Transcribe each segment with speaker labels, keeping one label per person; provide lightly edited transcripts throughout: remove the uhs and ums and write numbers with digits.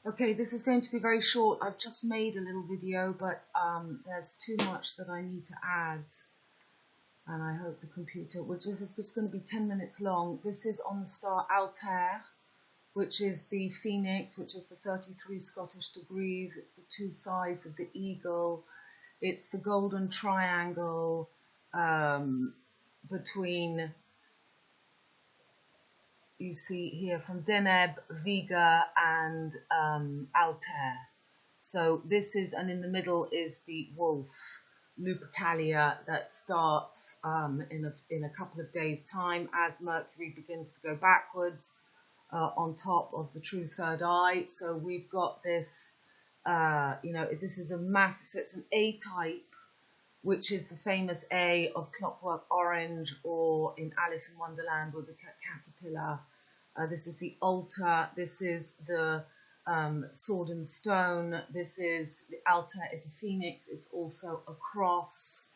Speaker 1: Okay, this is going to be very short. I've just made a little video, but there's too much that I need to add. And I hope the computer, which is just going to be 10 minutes long. This is on the star Altair, which is the phoenix, which is the 33 Scottish degrees. It's the two sides of the eagle. It's the golden triangle between, you see here, from Deneb, Vega, and Altair. So this is, and in the middle is the wolf, Lupercalia, that starts in a couple of days' time as Mercury begins to go backwards on top of the true third eye. So we've got this, this is a massive, so it's an A type, which is the famous A of Clockwork Orange, or in Alice in Wonderland with the caterpillar. This is the altar. This is the sword and stone. This is the Altair is a phoenix. It's also a cross.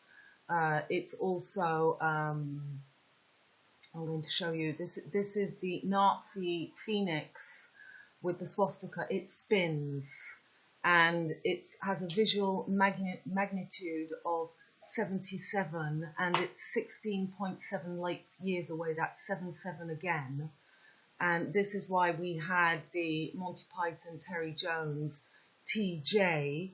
Speaker 1: It's also I'm going to show you this. This is the Nazi phoenix with the swastika. It spins, and it has a visual magnitude of 77, and it's 16.7 light years away. That's 77 again. And this is why we had the Monty Python Terry Jones TJ,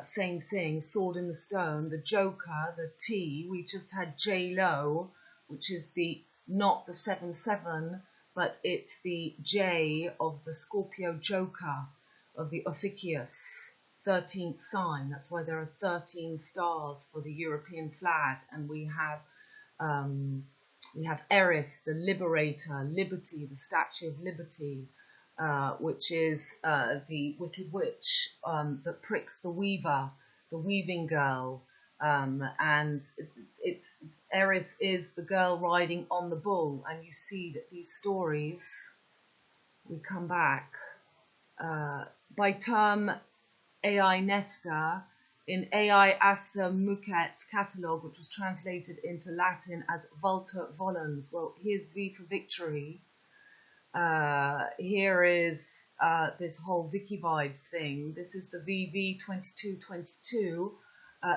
Speaker 1: same thing, sword in the stone. The Joker, the T, we just had J Lo, which is the not the 77, but it's the J of the Scorpio Joker of the Ophiuchus, 13th sign. That's why there are 13 stars for the European flag, and we have Eris, the liberator, liberty, the Statue of Liberty, which is the wicked witch that pricks the weaver, the weaving girl, and Eris is the girl riding on the bull. And you see that these stories, we come back by term AI Nesta, in AI Asta Muket's catalogue, which was translated into Latin as Volta Volans. Well, here's V for victory. Here is this whole Vicky Vibes thing. This is the VV2222.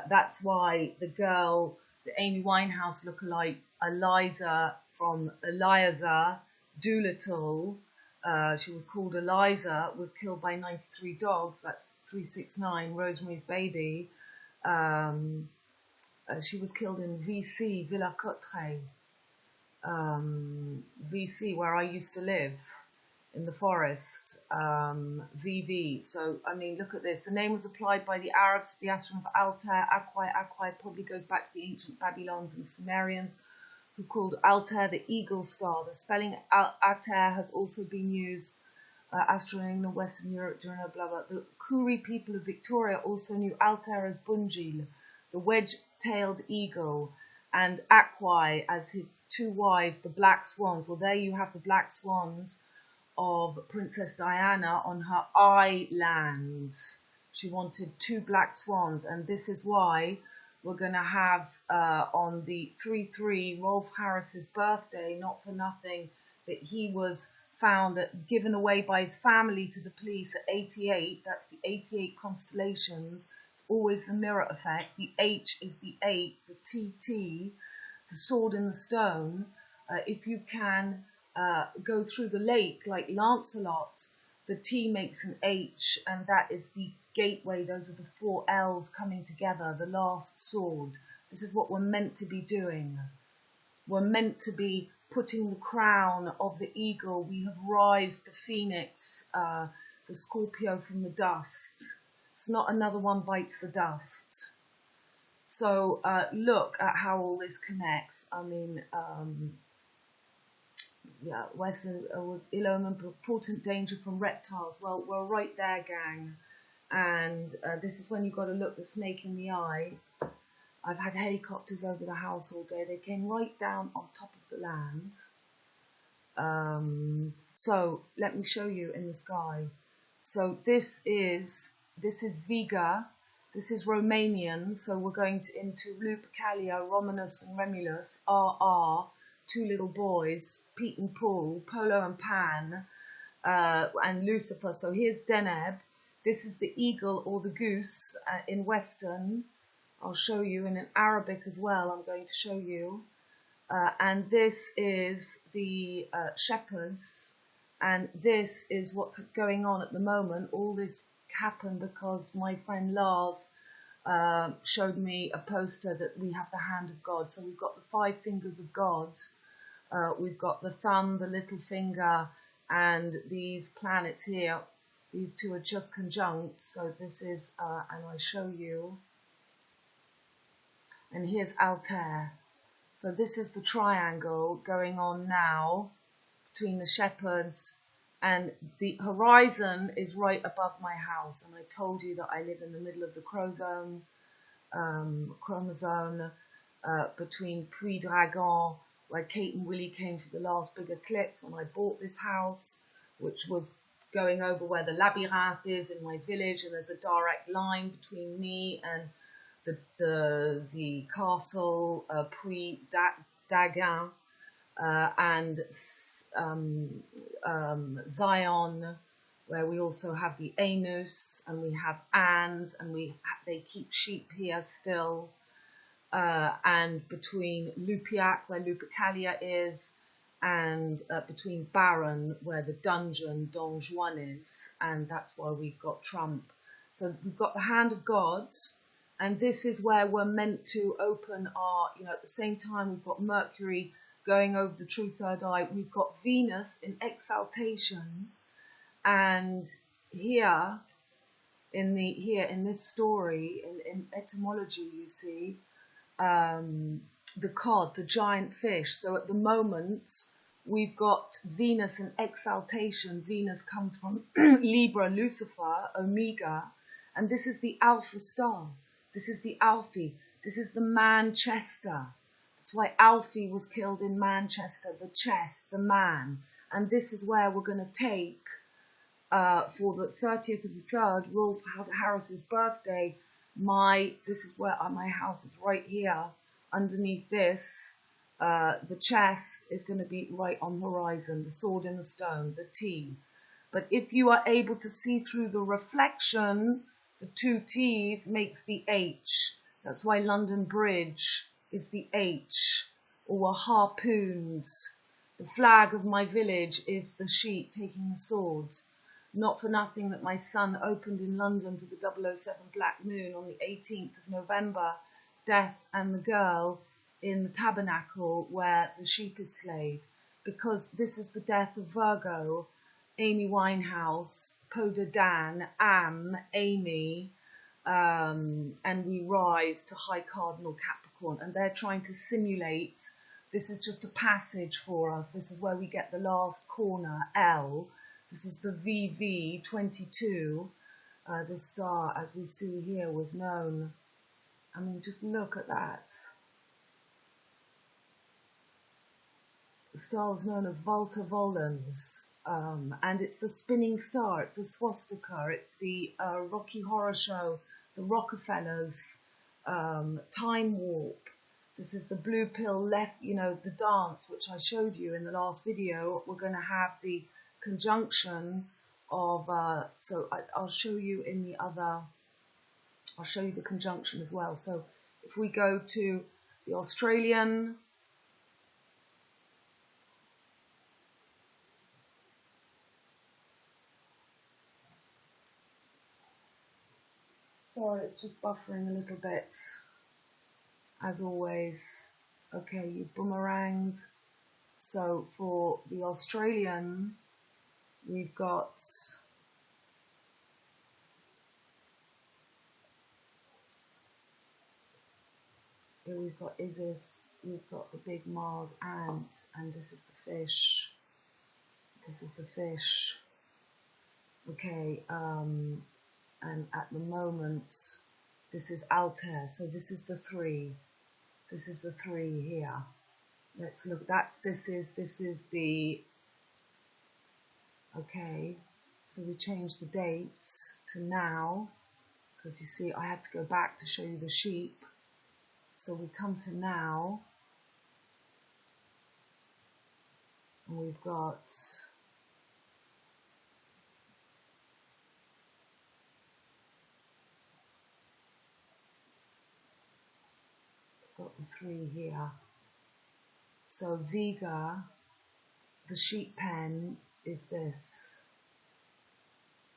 Speaker 1: That's why the girl, the Amy Winehouse lookalike, Eliza from Eliza Doolittle, she was called Eliza, was killed by 93 dogs. That's 369, Rosemary's Baby. She was killed in VC, Villa Cotteret, VC, where I used to live, in the forest, VV. So, I mean, look at this. The name was applied by the Arabs to the astronaut Altair. Aquai probably goes back to the ancient Babylons and Sumerians, who called Altair the eagle star. The spelling Altair has also been used astronoming in Western Europe during blah blah. The Kuri people of Victoria also knew Altair as Bunjil, the wedge-tailed eagle, and Aquai as his two wives, the black swans. Well, there you have the black swans of Princess Diana on her islands. She wanted two black swans, and this is why we're going to have on the 3-3 Rolf Harris's birthday, not for nothing, that he was found, given away by his family to the police at 88. That's the 88 constellations. It's always the mirror effect. The H is the 8, the TT, the sword in the stone. If you can go through the lake like Lancelot, the T makes an H, and that is the gateway. Those are the 4 L's coming together, the last sword. This is what we're meant to be doing. We're meant to be putting the crown of the eagle. We have raised the phoenix, the Scorpio from the dust. It's not another one bites the dust. So look at how all this connects. I mean, yeah, Western ill omen, important danger from reptiles. Well, we're right there, gang. And this is when you've got to look the snake in the eye. I've had helicopters over the house all day. They came right down on top of the land. So let me show you in the sky. So this is Vega. This is Romanian. So we're going into Lupercalia, Romanus and Remulus, RR, 2 little boys, Pete and Paul, Polo and Pan. and Lucifer. So here's Deneb. This is the eagle or the goose in Western. I'll show you in Arabic as well. I'm going to show you. And this is the shepherds. And this is what's going on at the moment. All this happened because my friend Lars showed me a poster that we have the hand of God. So we've got the 5 fingers of God. We've got the thumb, the little finger, and these planets here. These two are just conjunct. So this is, and I show you. And here's Altair. So this is the triangle going on now between the shepherds, and the horizon is right above my house. And I told you that I live in the middle of the chromosome, between Puy-Dragon, where Kate and Willie came for the last big eclipse when I bought this house, which was going over where the labyrinth is in my village, and there's a direct line between me and the castle Puy-Dragon, and Zion, where we also have the Anus, and we have Annes, and they keep sheep here still, and between Lupiac, where Lupercalia is, and between Baron, where the dungeon Don Juan is, and that's why we've got Trump. So we've got the hand of God, and this is where we're meant to open our, at the same time we've got Mercury going over the true third eye, we've got Venus in exaltation, and here in this story, in etymology, you see, the cod, the giant fish. So at the moment, we've got Venus in exaltation. Venus comes from Libra, Lucifer, Omega, and this is the Alpha star. This is the Alfie. This is the Manchester. That's why Alfie was killed in Manchester, the chest, the man. And this is where we're going to take, for the 30th of the 3rd, Rolf Harris's birthday, this is where my house is, right here. Underneath this, the chest is going to be right on the horizon, the sword in the stone, the T. But if you are able to see through the reflection, the 2 T's makes the H. That's why London Bridge is the H, or harpooned. The flag of my village is the sheep taking the swords. Not for nothing that my son opened in London for the 007 Black Moon on the 18th of November, Death and the Girl, in the tabernacle where the sheep is slayed, because this is the death of Virgo, Amy Winehouse, Poda Dan, Amy, and we rise to High Cardinal Capricorn, and they're trying to simulate. This is just a passage for us. This is where we get the last corner, L. This is the VV22. The star, as we see here, was known. I mean, just look at that. The star was known as Volta Volans, and it's the spinning star, it's the swastika, it's the Rocky Horror Show, the Rockefellers, Time Warp. This is the blue pill left, the dance, which I showed you in the last video. We're going to have the conjunction of, I'll show you in the other, I'll show you the conjunction as well. So if we go to the Australian, sorry, it's just buffering a little bit, as always. Okay, you've boomeranged. So for the Australian, we've got here, we've got Isis, we've got the big Mars ant, and this is the fish. This is the fish. Okay, and at the moment, this is Altair, so this is the 3. This is the 3 here. Let's look, this is the, okay, so we changed the dates to now, because you see, I had to go back to show you the sheep. So we come to now, and we've got got the 3 here. So Vega, the sheep pen, is this.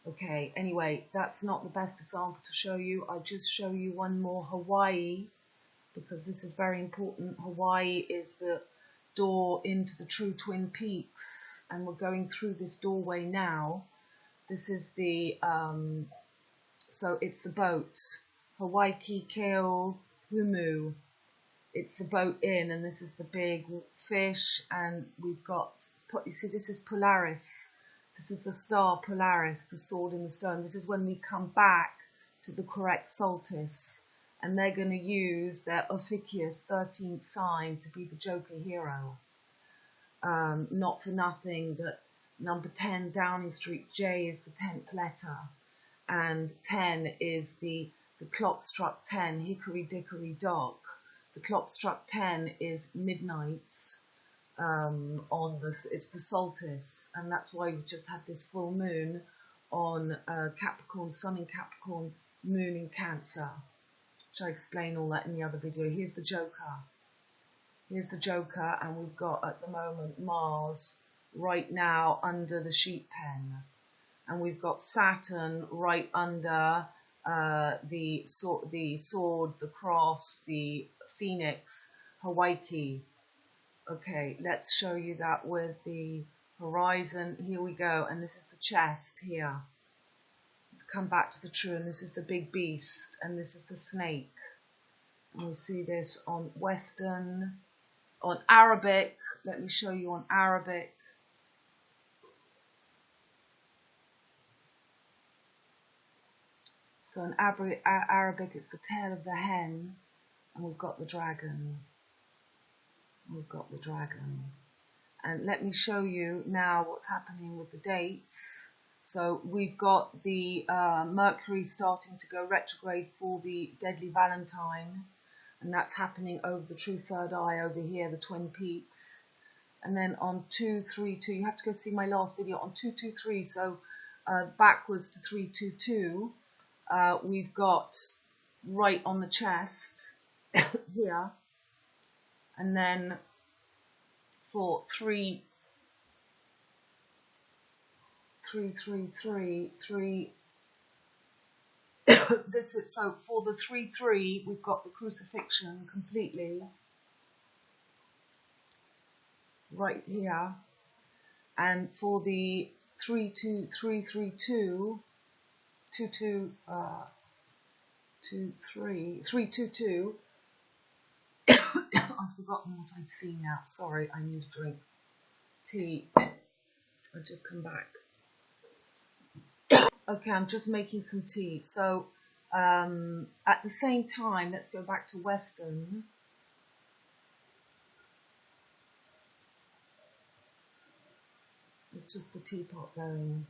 Speaker 1: Okay, anyway, that's not the best example to show you. I'll just show you one more, HAWWAHii, because this is very important. HAWWAHii is the door into the true Twin Peaks, and we're going through this doorway now. This is the, so it's the boat, Hawaii Keo Humu. It's the boat in, and this is the big fish, and we've got, you see, this is Polaris. This is the star Polaris, the sword in the stone. This is when we come back to the correct solstice, and they're going to use their officious 13th sign to be the Joker hero. Not for nothing that number 10 Downing Street, J is the 10th letter, and 10 is the clock struck 10, hickory dickory dock. The clock struck 10 is midnight. It's the solstice, and that's why we just had this full moon on Capricorn, Sun in Capricorn, Moon in Cancer. Shall I explain all that in the other video? Here's the Joker. Here's the Joker, and we've got at the moment Mars right now under the sheep pen, and we've got Saturn right under the sword, the cross, the phoenix, HAWWAHii. Okay, let's show you that with the horizon. Here we go, and this is the chest here. To come back to the true, and this is the big beast, and this is the snake. And we'll see this on Western, on Arabic. Let me show you on Arabic. So in Arabic, it's the tail of the hen, and we've got the dragon. We've got the dragon. And let me show you now what's happening with the dates. So we've got the Mercury starting to go retrograde for the Deadly Valentine, and that's happening over the true third eye over here, the Twin Peaks. And then on 232, you have to go see my last video on 223, so backwards to 322, we've got right on the chest here. And then for 3, 3, 3, 3, 3, this is, so for the 3, 3, we've got the crucifixion completely right here. And for the 3, 2, 3, 3, 2, 2, 2, 2, 3, 3, 2, 2, I've forgotten what I'd seen now. Sorry, I need a drink. Tea. I've just come back. Okay, I'm just making some tea. So, at the same time, let's go back to Western. It's just the teapot going.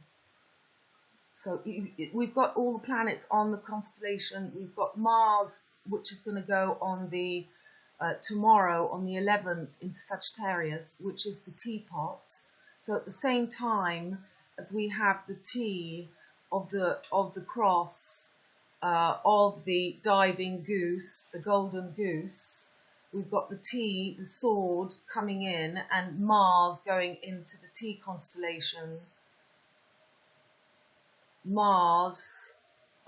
Speaker 1: So, we've got all the planets on the constellation. We've got Mars, which is going to go on the tomorrow on the 11th into Sagittarius, which is the teapot. So at the same time as we have the T of the cross, of the diving goose, the golden goose, we've got the T, the sword, coming in, and Mars going into the T constellation. Mars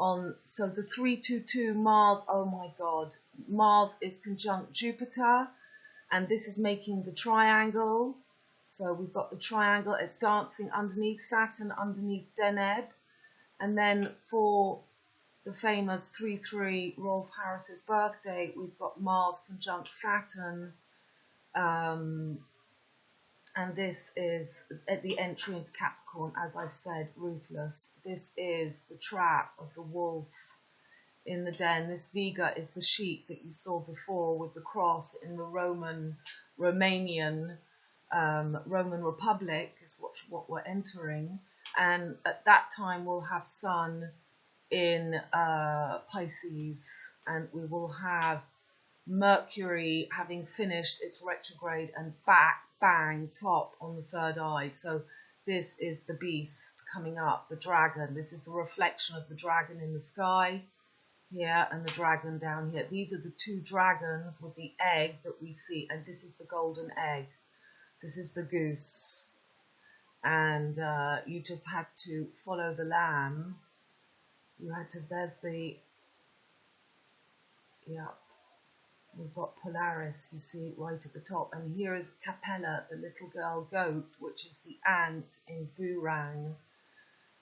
Speaker 1: on, so the 322 Mars, oh my God, Mars is conjunct Jupiter, and this is making the triangle. So we've got the triangle, it's dancing underneath Saturn, underneath Deneb. And then for the famous 3-3 Rolf Harris's birthday, we've got Mars conjunct Saturn, and this is at the entry into Capricorn, as I've said, ruthless. This is the trap of the wolf in the den. This Vega is the sheep that you saw before with the cross in the Roman Republic is what we're entering. And at that time we'll have Sun in Pisces, and we will have Mercury having finished its retrograde and bang, top on the third eye. So this is the beast coming up, the dragon. This is the reflection of the dragon in the sky. here and the dragon down here. These are the two dragons with the egg that we see, and this is the golden egg. This is the goose. And you just had to follow the lamb. You had to, there's the, yeah, we've got Polaris, you see, right at the top. And here is Capella, the little girl goat, which is the ant in Burang.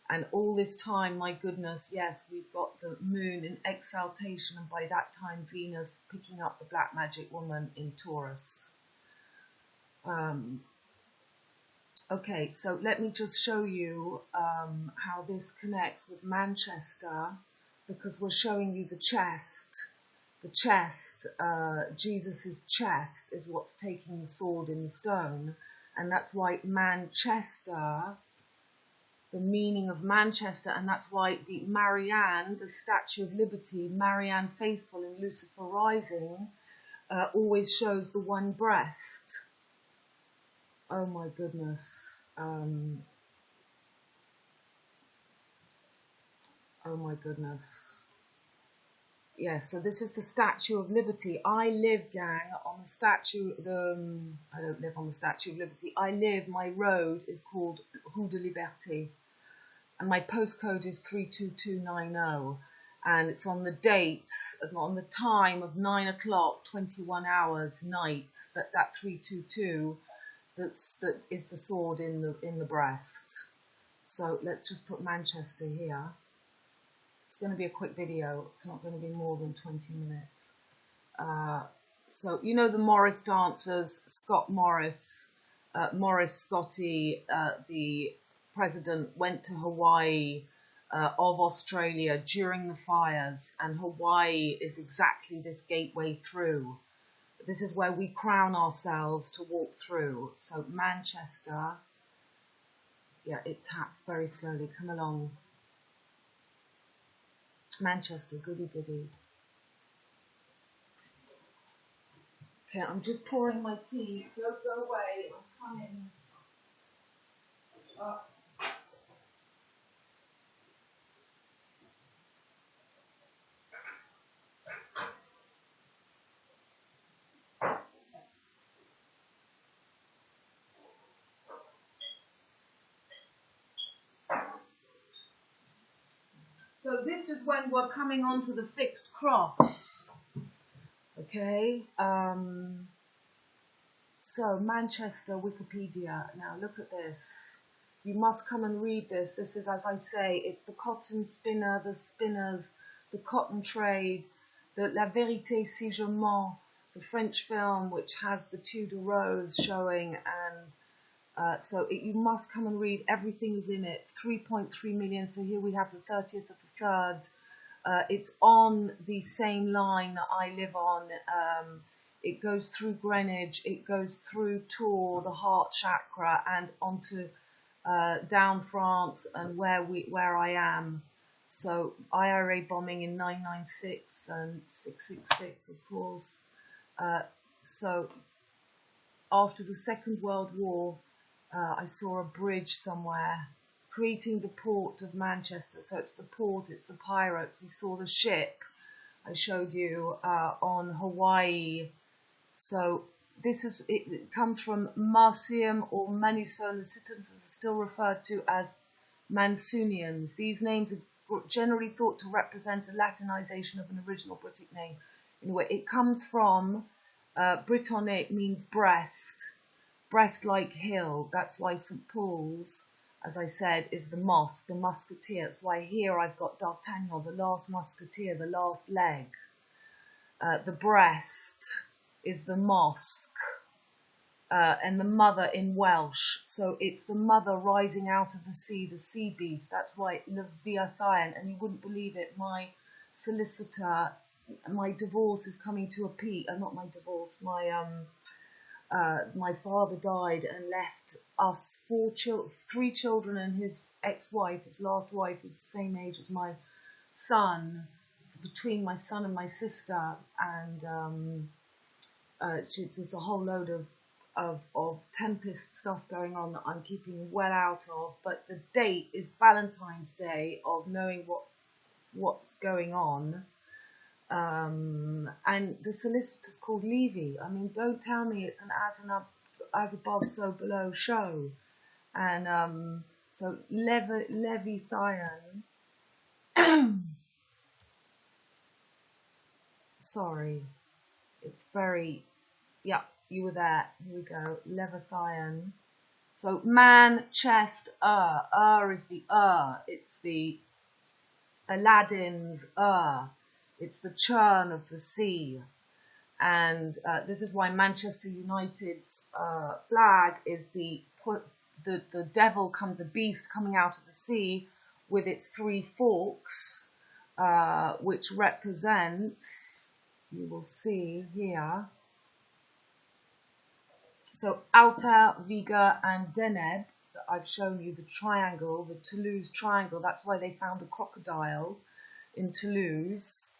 Speaker 1: And all this time, my goodness, yes, we've got the moon in exaltation, and by that time, Venus picking up the black magic woman in Taurus. Okay, so let me just show you how this connects with Manchester, because we're showing you the chest. The chest, Jesus's chest, is what's taking the sword in the stone, and that's why Manchester, the meaning of Manchester, and that's why the Marianne, the Statue of Liberty, Marianne Faithful in Lucifer Rising, always shows the one breast. Oh my goodness. Oh my goodness. Yeah, so this is the Statue of Liberty. I live, gang, on the Statue, I don't live on the Statue of Liberty. I live, my road is called Rue de Liberté. And my postcode is 32290. And it's on the date, on the time of 9 o'clock, 21 hours, night, that 322, that is the sword in the breast. So let's just put Manchester here. It's going to be a quick video. It's not going to be more than 20 minutes. So, you know the Morris dancers, Scott Morris, Scotty, the president, went to Hawaii of Australia during the fires, and Hawaii is exactly this gateway through. This is where we crown ourselves to walk through. So Manchester, yeah, it taps very slowly. Come along. Manchester, goody goody. Okay, I'm just pouring my tea. Go away. I'm coming. So this is when we're coming on to the fixed cross. Okay. So Manchester, Wikipedia. Now look at this. You must come and read this. This is, as I say, it's the cotton spinner, the spinners, the cotton trade, the La Vérité si je mens, the French film, which has the Tudor Rose showing, and so you must come and read. Everything is in it. 3.3 million. So here we have the 30th of the 3rd. It's on the same line that I live on. It goes through Greenwich. It goes through Tours, the heart chakra, and onto down France and where I am. So IRA bombing in 996 and 666, of course. So after the Second World War, I saw a bridge somewhere creating the port of Manchester. So it's the port, it's the pirates. You saw the ship I showed you on Hawaii. So this is, it comes from Marcium or Manison. The citizens are still referred to as Mansunians. These names are generally thought to represent a Latinization of an original Britic name. Anyway, it comes from Brittonic, means breast, breast-like hill. That's why St. Paul's, as I said, is the mosque, the musketeer. That's why here I've got D'Artagnan, the last musketeer, the last leg. The breast is the mosque, and the mother in Welsh. So it's the mother rising out of the sea beast. That's why Leviathan, and you wouldn't believe it, my solicitor, my divorce is coming to a peak. Not my divorce, my father died and left us 3 children and his ex-wife, his last wife, was the same age as my son, between my son and my sister, and there's a whole load of Tempest stuff going on that I'm keeping well out of, but the date is Valentine's Day of knowing what's going on. And the solicitor's called Levy. I mean, don't tell me it's an as above, so below show. And so Leviathan. Sorry, it's very, yeah, you were there. Here we go, Leviathan. So man, chest, is the it's the Aladdin's it's the churn of the sea. And this is why Manchester United's flag is the devil, the beast coming out of the sea with its three forks, which represents, you will see here, so Altair, Vega and Deneb, that I've shown you, the triangle, the Toulouse triangle. That's why they found a crocodile in Toulouse,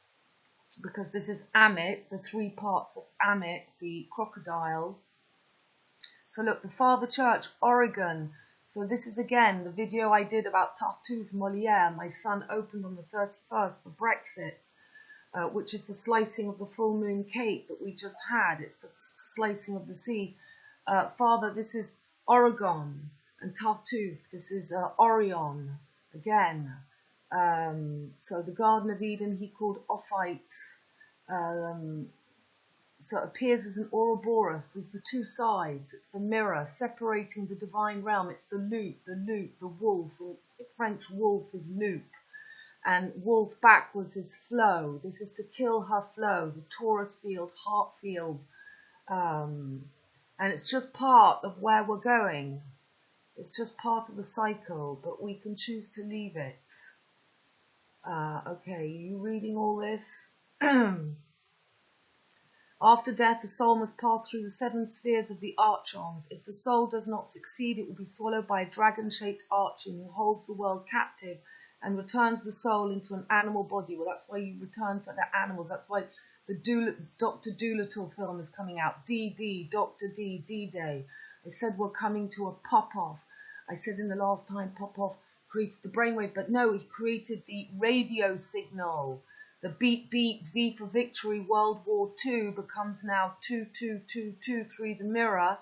Speaker 1: because this is Amit, the three parts of Amit, the crocodile. So look, the Father Church, Oregon. So this is again the video I did about Tartuffe Molière. My son opened on the 31st for Brexit, which is the slicing of the full moon cake that we just had. It's the slicing of the sea. Father, this is Oregon, and Tartuffe, this is Orion again. So the Garden of Eden he called Ophites. So it appears as an Ouroboros. There's the two sides. It's the mirror separating the divine realm. It's the loop, the wolf. French wolf is loop. And wolf backwards is flow. This is to kill her flow. The Taurus field, heart field. And it's just part of where we're going. It's just part of the cycle, but we can choose to leave it. Okay, you reading all this? After death, the soul must pass through the 7 spheres of the archons. If the soul does not succeed, it will be swallowed by a dragon-shaped archon who holds the world captive and returns the soul into an animal body. Well, that's why you return to the animals. That's why the Dr. Dolittle film is coming out. D-Day. I said we're coming to a pop-off. I said in the last time Pop-off created the brainwave, but no, he created the radio signal. The beat, beat, V for victory, World War II becomes now 2223, the mirror.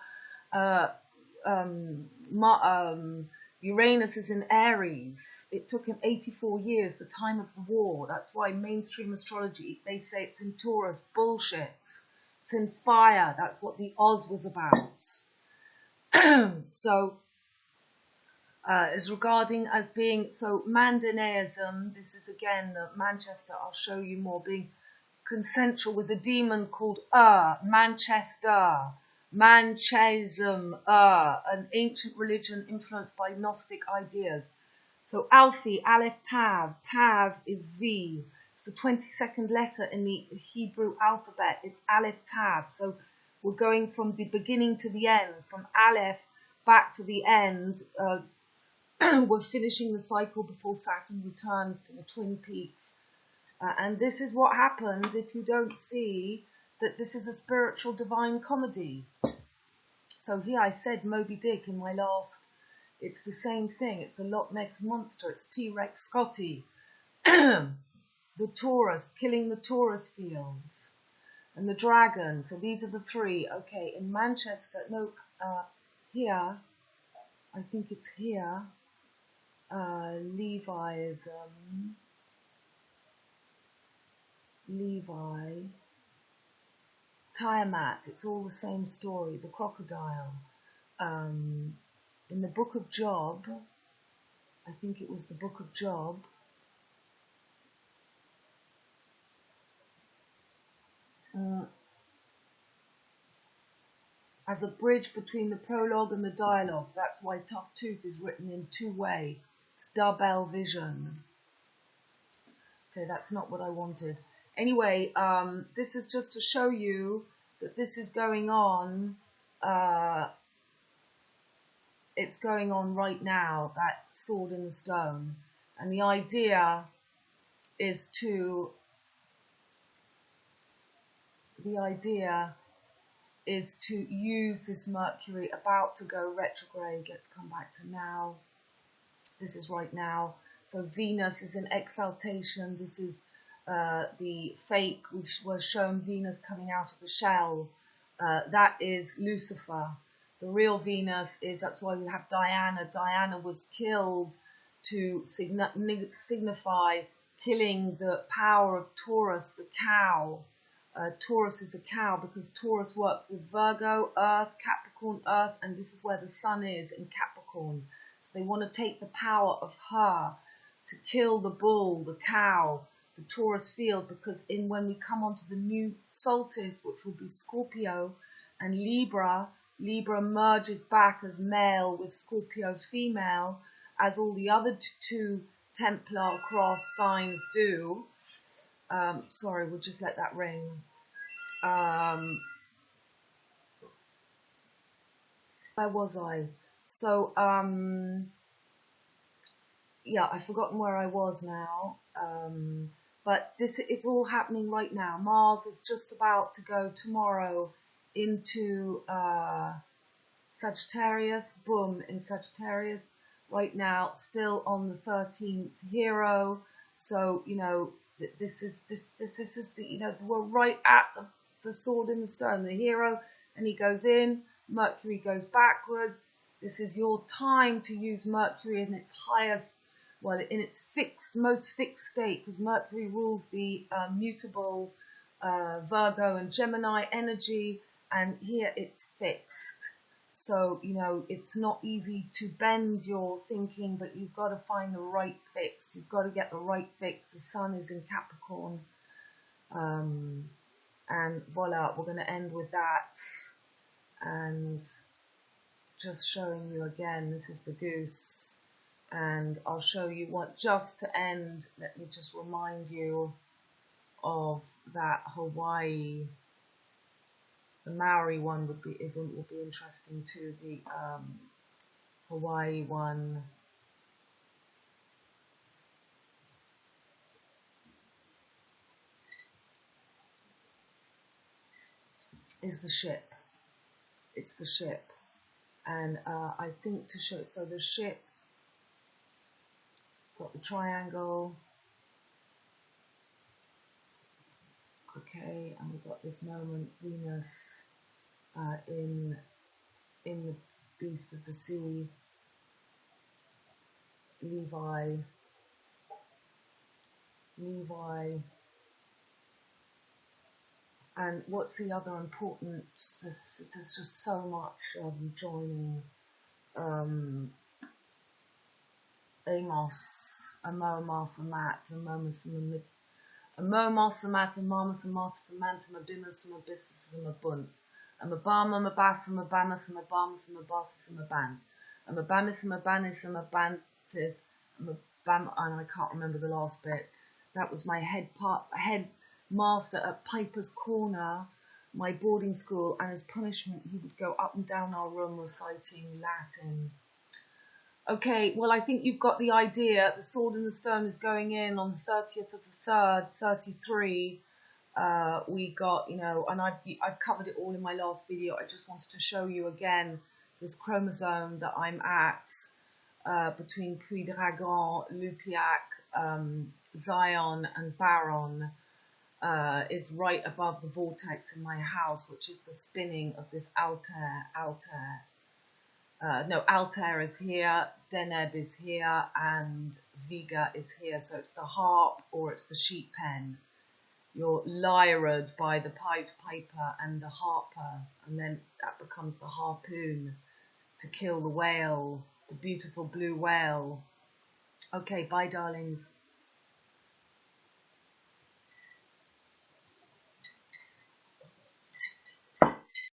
Speaker 1: Uranus is in Aries. It took him 84 years, the time of the war. That's why mainstream astrology, they say it's in Taurus. Bullshit. It's in fire. That's what the Oz was about. So, is regarding as being, so Mandaneism, this is again Manchester, I'll show you more, being consensual with a demon called Manchester. Manchaism, an ancient religion influenced by Gnostic ideas. So Alfie, Aleph Tav, Tav is V. It's the 22nd letter in the Hebrew alphabet. It's Aleph Tav. So we're going from the beginning to the end, from Aleph back to the end. We're finishing the cycle before Saturn returns to the Twin Peaks. And this is what happens if you don't see that this is a spiritual divine comedy. So here I said Moby Dick in my last, it's the same thing. It's the Loch Ness Monster. It's T-Rex Scotty. The Taurus, killing the Taurus fields. And the dragon. So these are the three. Okay, in Manchester, no, here, I think it's here, Leviism, Levi, Tiamat, it's all the same story, the crocodile. In the book of Job, I think it was the book of Job, as a bridge between the prologue and the dialogue. That's why Tartuffe is written in two-way. It's double vision. Okay, that's not what I wanted. Anyway, this is just to show you that this is going on. It's going on right now, that sword in the stone. And the idea is to... use this Mercury about to go retrograde. Let's come back to now. This is right now. So Venus is in exaltation. This is the fake, which was shown Venus coming out of the shell, that is Lucifer. The real Venus is, that's why we have Diana. Diana was killed to signify killing the power of Taurus, the cow. Taurus is a cow because Taurus works with Virgo, Earth, Capricorn, Earth, and this is where the sun is in Capricorn. So they want to take the power of her to kill the bull, the cow, the Taurus field, because when we come onto the new solstice, which will be Scorpio and Libra, Libra merges back as male with Scorpio female, as all the other two Templar cross signs do. Sorry, we'll just let that ring. Where was I? So, yeah, I've forgotten where I was now. But it's all happening right now. Mars is just about to go tomorrow into Sagittarius, boom, in Sagittarius. Right now, still on the 13th hero. So, you know, this is the, you know, we're right at the sword in the stone, the hero, and he goes in, Mercury goes backwards. This is your time to use Mercury in its highest, well, in its most fixed state, because Mercury rules the mutable Virgo and Gemini energy, and here it's fixed. So, you know, it's not easy to bend your thinking, but you've got to find the right fix. You've got to get the right fix. The sun is in Capricorn. And voila, we're going to end with that. And just showing you again, this is the goose. And I'll show you what, just to end, let me just remind you of that HAWWAHii. The Maori one will be interesting too. The HAWWAHii one is the ship. It's the ship, and I think to show, so the ship got the triangle. Okay, and we've got this moment, Venus in the beast of the sea, Levi, and what's the other important, there's just so much joining, Amos, Amos, Amat, Amomus, Amomos, Amat, Amamus, Amatus, Amantum, Abimus, Amabissus, Amabunt, Amabama, Amabas, Amabamus, Amabamus, Amabatus, Amabant, Amabanis, Amabanis, Amabantis, Amabam, and I can't remember the last bit. That was my head master at Piper's Corner, my boarding school, and as punishment he would go up and down our room reciting Latin. Okay, well, I think you've got the idea. The sword in the stone is going in on the 30th of the 3rd, 33. We got, you know, and I've covered it all in my last video. I just wanted to show you again this chromosome that I'm at between Puy Dragon, Lupiac, Zion, and Baron. Is right above the vortex in my house, which is the spinning of this Altair. No, Altair is here, Deneb is here, and Vega is here. So it's the harp or it's the sheep pen. You're lyred by the Pied Piper and the harper, and then that becomes the harpoon to kill the whale, the beautiful blue whale. Okay, bye, darlings.